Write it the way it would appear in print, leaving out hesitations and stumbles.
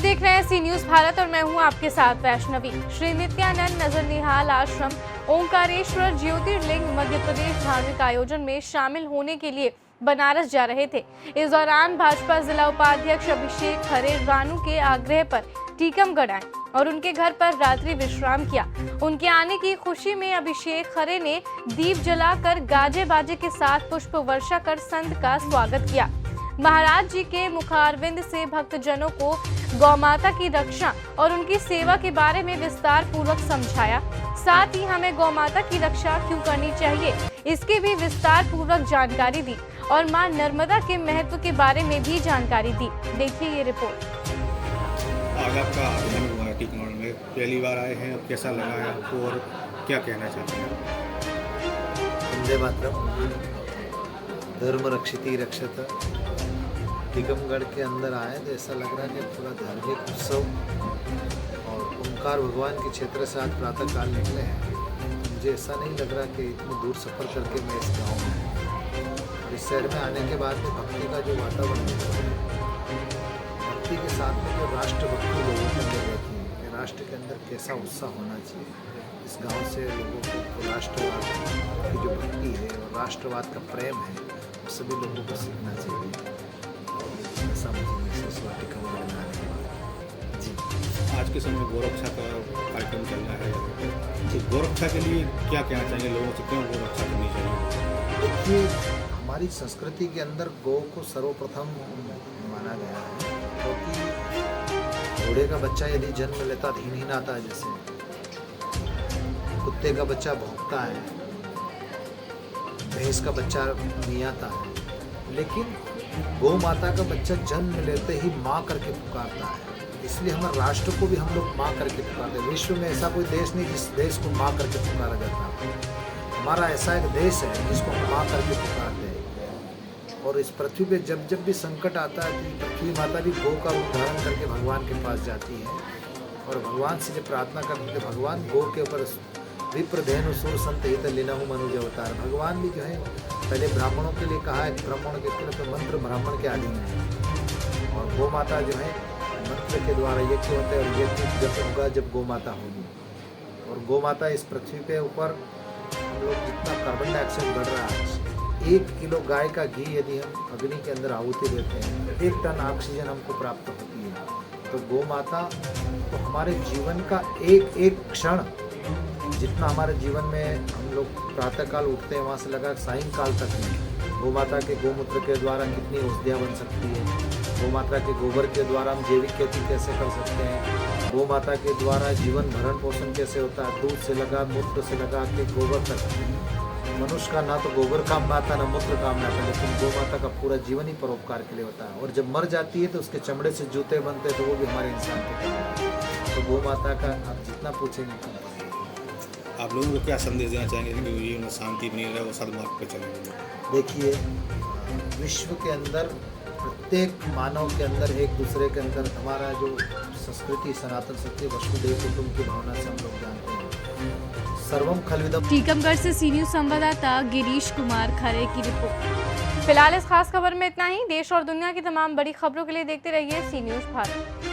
देख रहे हैं सी न्यूज भारत और मैं हूं आपके साथ वैष्णवी। श्री नित्यानंद नजर निहाल आश्रम ओंकारेश्वर ज्योतिर्लिंग मध्य प्रदेश धार्मिक आयोजन में शामिल होने के लिए बनारस जा रहे थे। इस दौरान भाजपा जिला उपाध्यक्ष अभिषेक खरे रानू के आग्रह पर टीकमगढ़ आए और उनके घर पर रात्रि विश्राम किया। उनके आने की खुशी में अभिषेक खरे ने दीप जलाकर गाजे बाजे के साथ पुष्प वर्षा कर संत का स्वागत किया। महाराज जी के मुखारविंद से भक्तजनों को गौमाता की रक्षा और उनकी सेवा के बारे में विस्तार पूर्वक समझाया। साथ ही हमें गौमाता की रक्षा क्यों करनी चाहिए इसकी भी विस्तार पूर्वक जानकारी दी और मां नर्मदा के महत्व के बारे में भी जानकारी दी। देखिए ये रिपोर्ट। आज आपका आगमन हुआ है टीकमगढ़ में, पहली बार आए हैं, अब कैसा लगा है आपको और क्या कहना चाहते हैं? वंदे मातरम। धर्म रक्षिति रक्षत। टीकमगढ़ के अंदर आए तो ऐसा लग रहा है कि पूरा धार्मिक उत्सव और ओंकार भगवान के क्षेत्र से आज प्रातः काल निकले हैं। मुझे ऐसा नहीं लग रहा कि इतनी दूर सफ़र करके मैं इस गाँव में इस शहर में आने के बाद में भक्ति का जो वातावरण है, भक्ति के साथ में जो राष्ट्रभक्ति लोगों के अंदर रहती है कि राष्ट्र के अंदर कैसा उत्साह होना चाहिए। इस गांव से लोगों को राष्ट्रवाद की जो भक्ति है और राष्ट्रवाद का प्रेम है वो सभी लोगों को सीखना चाहिए। ऐसा मुझे महसूस हुआ टीकमगढ़ में आने के बाद। जी, आज के समय गौरक्षा का कार्यक्रम चल रहा है, तो गौरक्षा के लिए क्या कहना चाहिए लोगों से, क्यों गौरक्षा करनी चाहिए? देखिए, हमारी संस्कृति के अंदर गौ को सर्वप्रथम माना गया है, क्योंकि घोड़े का बच्चा यदि जन्म लेता धीन आता है, जैसे कुत्ते का बच्चा भौंकता है, भैंस का बच्चा मियाता है, लेकिन गौ माता का बच्चा जन्म लेते ही माँ करके पुकारता है। इसलिए हमारे राष्ट्र को भी हम लोग माँ करके पुकारते हैं। विश्व में ऐसा कोई देश नहीं जिस देश को माँ करके पुकारा जाता। हमारा ऐसा एक देश है जिसको हम माँ करके पुकारते हैं। और इस पृथ्वी पे जब जब भी संकट आता है तो पृथ्वी माता भी गौ का रूप धारण करके भगवान के पास जाती है और भगवान से जब प्रार्थना करते हैं, भगवान गौ के ऊपर विप्र धेनु सुर संत हित लीनहु मनुज अवतार। भगवान भी जो है पहले ब्राह्मणों के लिए कहा है, ब्राह्मण के तो मंत्र ब्राह्मण के अधीन है और गौ माता जो है मंत्र के द्वारा यज्ञ होते हैं और यज्ञ जब होगा जब गौ माता होगी। और गौ माता इस पृथ्वी पे ऊपर हम लोग जितना कार्बन डाइऑक्साइड बढ़ रहा है, 1 किलो गाय का घी यदि हम अग्नि के अंदर आहुति देते हैं, 1 टन ऑक्सीजन हमको प्राप्त होती है। तो गौ माता तो हमारे जीवन का एक एक क्षण, जितना हमारे जीवन में हम लोग प्रातःकाल उठते हैं वहाँ से लगा सायंकाल तक में गौ माता के गोमूत्र के द्वारा कितनी औषधियाँ बन सकती है, गौ माता के गोबर के द्वारा हम जैविक खेती कैसे कर सकते हैं, गौ माता के द्वारा जीवन भरण पोषण कैसे होता है, दूध से लगा मूत्र से लगा के गोबर तक। मनुष्य का ना तो गोबर काम में आता ना मूत्र काम में आता, लेकिन गौ माता का पूरा जीवन ही परोपकार के लिए होता है। और जब मर जाती है तो उसके चमड़े से जूते बनते हैं, तो वो भी हमारे इंसान के काम है। तो गौ माता का आप जितना पूछेंगे कम। आप लोगों को क्या संदेश देना चाहेंगे कि ये शांति बनी रहे और सदमार्ग पे चलेंगे? देखिए, विश्व के अंदर प्रत्येक मानव के अंदर एक दूसरे के अंदर हमारा जो संस्कृति सनातन सत्य वसुधैव कुटुंब की भावना से हम लोग जानते हैं। सर्वम खलविदम। टीकमगढ़ से सी न्यूज संवाददाता गिरीश कुमार खरे की रिपोर्ट। फिलहाल इस खास खबर में इतना ही। देश और दुनिया की तमाम बड़ी खबरों के लिए देखते रहिए सी न्यूज भारत।